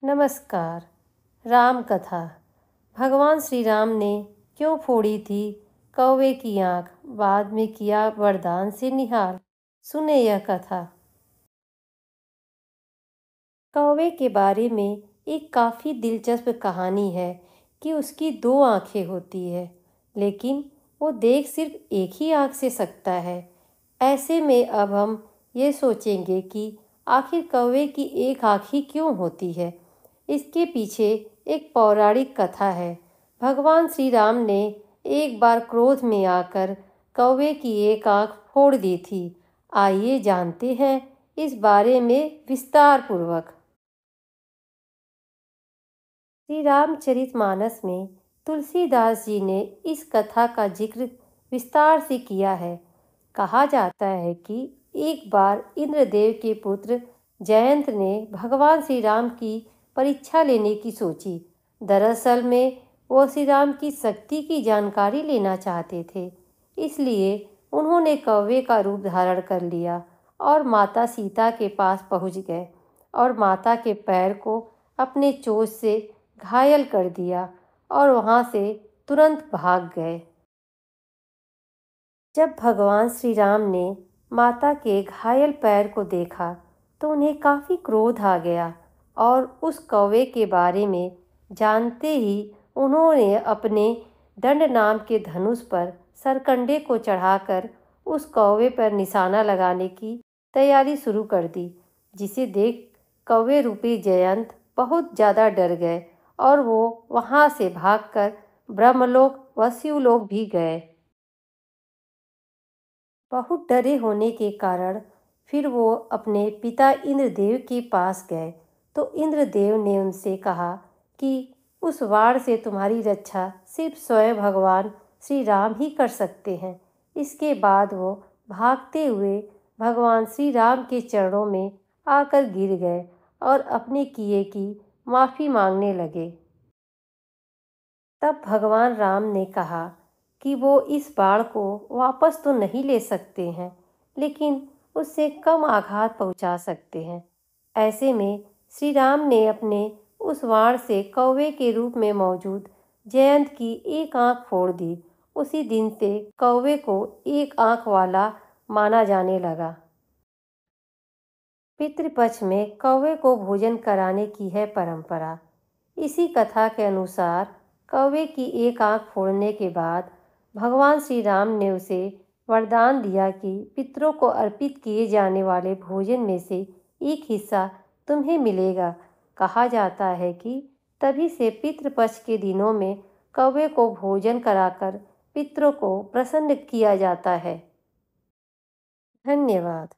नमस्कार। राम कथा। भगवान श्री राम ने क्यों फोड़ी थी कौवे की आंख, बाद में किया वरदान से निहाल। सुने यह कथा। कौवे के बारे में एक काफ़ी दिलचस्प कहानी है कि उसकी दो आंखें होती है, लेकिन वो देख सिर्फ एक ही आंख से सकता है। ऐसे में अब हम ये सोचेंगे कि आखिर कौवे की एक आंख ही क्यों होती है। इसके पीछे एक पौराणिक कथा है। भगवान श्री राम ने एक बार क्रोध में आकर कौवे की एक आंख फोड़ दी थी। आइए जानते हैं इस बारे में विस्तार पूर्वक। श्री रामचरितमानस में तुलसीदास जी ने इस कथा का जिक्र विस्तार से किया है। कहा जाता है कि एक बार इंद्रदेव के पुत्र जयंत ने भगवान श्री राम की परीक्षा लेने की सोची। दरअसल में वो श्री राम की शक्ति की जानकारी लेना चाहते थे, इसलिए उन्होंने कौवे का रूप धारण कर लिया और माता सीता के पास पहुंच गए और माता के पैर को अपने चोंच से घायल कर दिया और वहां से तुरंत भाग गए। जब भगवान श्री राम ने माता के घायल पैर को देखा तो उन्हें काफ़ी क्रोध आ गया और उस कौवे के बारे में जानते ही उन्होंने अपने दंड नाम के धनुष पर सरकंडे को चढ़ाकर उस कौवे पर निशाना लगाने की तैयारी शुरू कर दी, जिसे देख कौवे रूपी जयंत बहुत ज़्यादा डर गए और वो वहाँ से भागकर ब्रह्मलोक व शिवलोक भी गए। बहुत डरे होने के कारण फिर वो अपने पिता इंद्रदेव के पास गए तो इंद्रदेव ने उनसे कहा कि उस वार से तुम्हारी रक्षा सिर्फ स्वयं भगवान श्री राम ही कर सकते हैं। इसके बाद वो भागते हुए भगवान श्री राम के चरणों में आकर गिर गए और अपने किए की माफ़ी मांगने लगे। तब भगवान राम ने कहा कि वो इस बाण को वापस तो नहीं ले सकते हैं, लेकिन उससे कम आघात पहुंचा सकते हैं। ऐसे में श्री राम ने अपने उस बाण से कौवे के रूप में मौजूद जयंत की एक आंख फोड़ दी। उसी दिन से कौवे को एक आंख वाला माना जाने लगा। पितृपक्ष में कौवे को भोजन कराने की है परंपरा। इसी कथा के अनुसार कौवे की एक आंख फोड़ने के बाद भगवान श्री राम ने उसे वरदान दिया कि पितरों को अर्पित किए जाने वाले भोजन में से एक हिस्सा तुम्हें मिलेगा। कहा जाता है कि तभी से पितृपक्ष के दिनों में कौवे को भोजन कराकर पितरों को प्रसन्न किया जाता है। धन्यवाद।